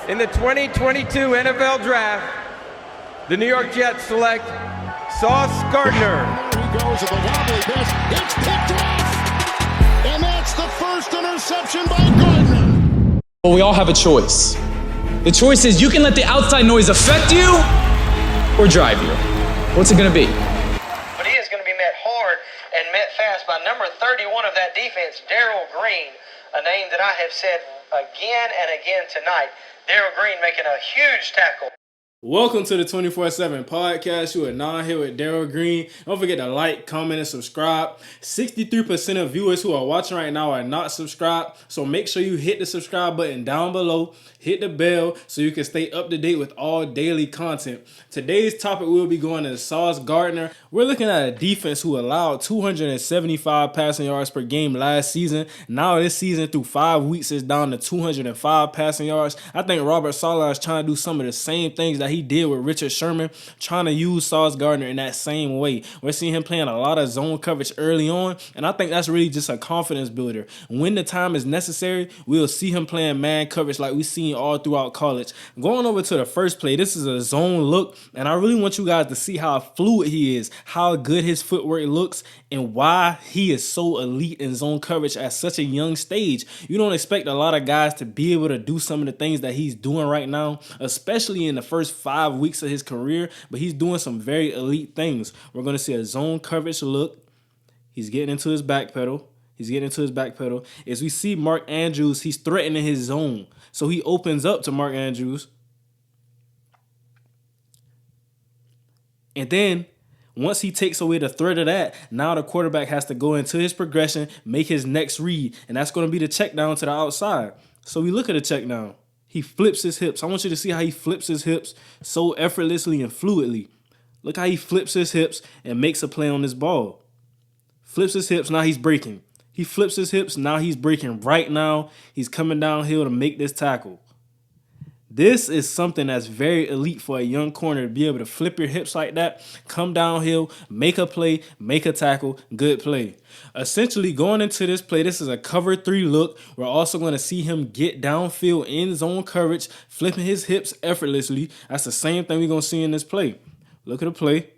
In the 2022 NFL Draft, the New York Jets select Sauce Gardner. He goes at the wobbly pass. It's picked off. And that's the first interception by Gardner. Well, we all have a choice. The choice is you can let the outside noise affect you or drive you. What's it going to be? But he is going to be met hard and met fast by number 31 of that defense, Daryl Green, a name that I have said again and again tonight. Daryl Green making a huge tackle. Welcome to the 24/7 podcast. You are now here with Daryl Green. Don't forget to like, comment, and subscribe. 63% of viewers who are watching right now are not subscribed, so make sure you hit the subscribe button down below. Hit the bell so you can stay up to date with all daily content. Today's topic will be going to Sauce Gardner. We're looking at a defense who allowed 275 passing yards per game last season. Now this season through 5 weeks is down to 205 passing yards. I think Robert Saleh is trying to do some of the same things that he did with Richard Sherman, trying to use Sauce Gardner in that same way. We're seeing him playing a lot of zone coverage early on, and I think that's really just a confidence builder. When the time is necessary, we'll see him playing man coverage like we've seen all throughout college. Going over to the first play, this is a zone look, and I really want you guys to see how fluid he is, how good his footwork looks, and why he is so elite in zone coverage at such a young stage. You don't expect a lot of guys to be able to do some of the things that he's doing right now, especially in the first 5 weeks of his career, but he's doing some very elite things. We're going to see a zone coverage look. He's getting into his back pedal. As we see Mark Andrews, he's threatening his zone. So he opens up to Mark Andrews. And then once he takes away the threat of that, now the quarterback has to go into his progression, make his next read, and that's going to be the check down to the outside. So we look at the check down. He flips his hips. I want you to see how he flips his hips so effortlessly and fluidly. Look how he flips his hips and makes a play on this ball. Flips his hips, now he's breaking. He flips his hips, now he's breaking. Right now, he's coming downhill to make this tackle. This is something that's very elite for a young corner to be able to flip your hips like that, come downhill, make a play, make a tackle, good play. Essentially, going into this play, this is a cover 3 look. We're also going to see him get downfield in zone coverage, flipping his hips effortlessly. That's the same thing we're going to see in this play. Look at the play.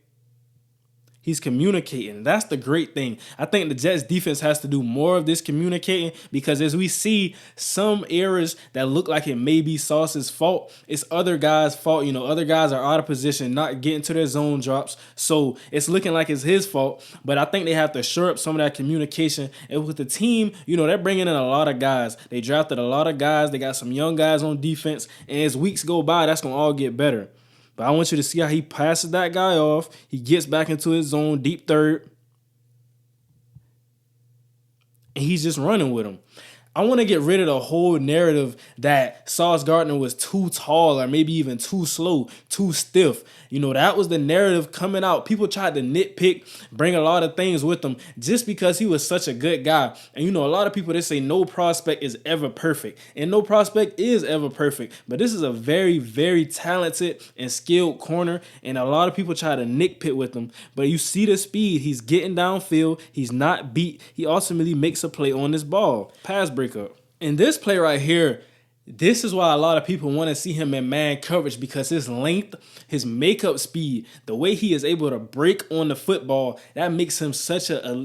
He's communicating. That's the great thing. I think the Jets defense has to do more of this communicating, because as we see some errors that look like it may be Sauce's fault, it's other guys' fault. You know, other guys are out of position, not getting to their zone drops. So it's looking like it's his fault, but I think they have to shore up some of that communication. And with the team, you know, they're bringing in a lot of guys. They drafted a lot of guys. They got some young guys on defense. And as weeks go by, that's going to all get better. But I want you to see how he passes that guy off. He gets back into his zone, deep third. And he's just running with him. I want to get rid of the whole narrative that Sauce Gardner was too tall or maybe even too slow, too stiff. You know, that was the narrative coming out. People tried to nitpick, bring a lot of things with him just because he was such a good guy. And, you know, a lot of people, they say no prospect is ever perfect. And no prospect is ever perfect. But this is a very, very talented and skilled corner. And a lot of people try to nitpick with him. But you see the speed. He's getting downfield. He's not beat. He ultimately makes a play on this ball. Pass breakup. In this play right here, this is why a lot of people want to see him in man coverage, because his length, his makeup speed, the way he is able to break on the football, that makes him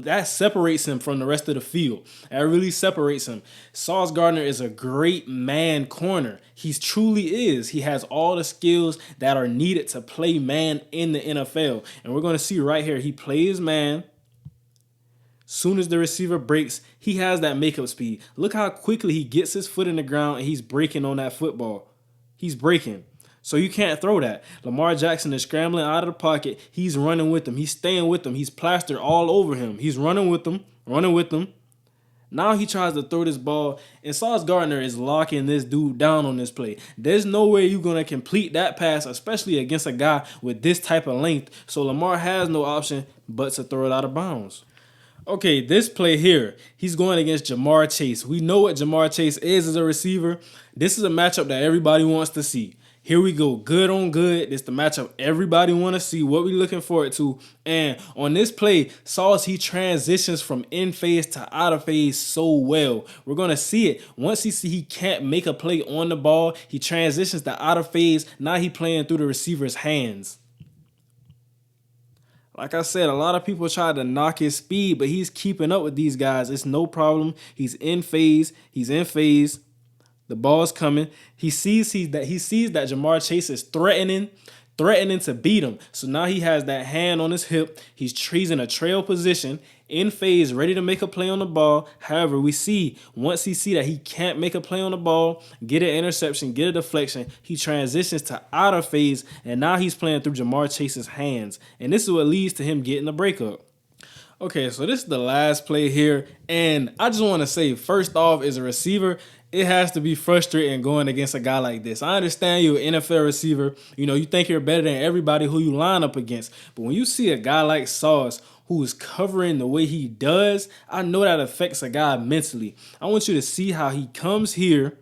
that separates him from the rest of the field. That really separates him. Sauce Gardner is a great man corner. He truly is. He has all the skills that are needed to play man in the NFL. And we're going to see right here, he plays man. Soon as the receiver breaks, he has that makeup speed. Look how quickly he gets his foot in the ground and he's breaking on that football. He's breaking. So you can't throw that. Lamar Jackson is scrambling out of the pocket. He's running with him. He's staying with him. He's plastered all over him. He's running with him. Now he tries to throw this ball, and Sauce Gardner is locking this dude down on this play. There's no way you're going to complete that pass, especially against a guy with this type of length. So Lamar has no option but to throw it out of bounds. Okay, this play here, he's going against Jamar Chase. We know what Jamar Chase is as a receiver. This is a matchup that everybody wants to see. Here we go, good on good. It's the matchup everybody want to see, what we looking forward to. And on this play, Sauce, he transitions from in phase to out of phase so well. We're going to see it. Once he can't make a play on the ball, he transitions to out of phase. Now he playing through the receiver's hands. Like I said, a lot of people try to knock his speed, but he's keeping up with these guys. It's no problem. He's in phase. He's in phase. The ball's coming. He sees that Jamar Chase is threatening to beat him. So now he has that hand on his hip. He's in a trail position, in phase, ready to make a play on the ball. However, we see once he see that he can't make a play on the ball, get an interception, get a deflection, he transitions to out of phase, and now he's playing through Jamar Chase's hands. And this is what leads to him getting the breakup. Okay, so this is the last play here, and I just want to say, first off, as a receiver, it has to be frustrating going against a guy like this. I understand you're an NFL receiver. You know, you think you're better than everybody who you line up against. But when you see a guy like Sauce who is covering the way he does, I know that affects a guy mentally. I want you to see how he comes here.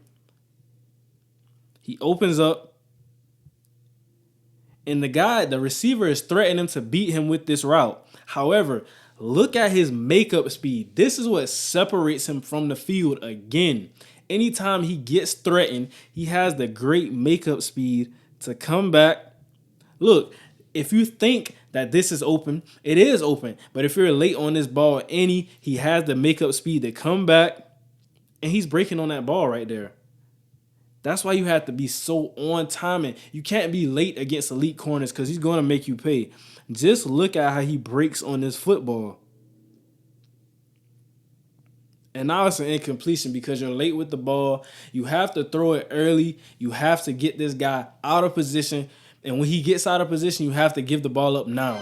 He opens up. And the receiver is threatening him to beat him with this route. However, look at his makeup speed. This is what separates him from the field again. Anytime he gets threatened, he has the great makeup speed to come back. Look, if you think that this is open, it is open. But if you're late on this ball, he has the makeup speed to come back, and he's breaking on that ball right there. That's why you have to be so on timing. You can't be late against elite corners because he's going to make you pay. Just look at how he breaks on this football. And now it's an incompletion because you're late with the ball. You have to throw it early. You have to get this guy out of position. And when he gets out of position, you have to give the ball up now.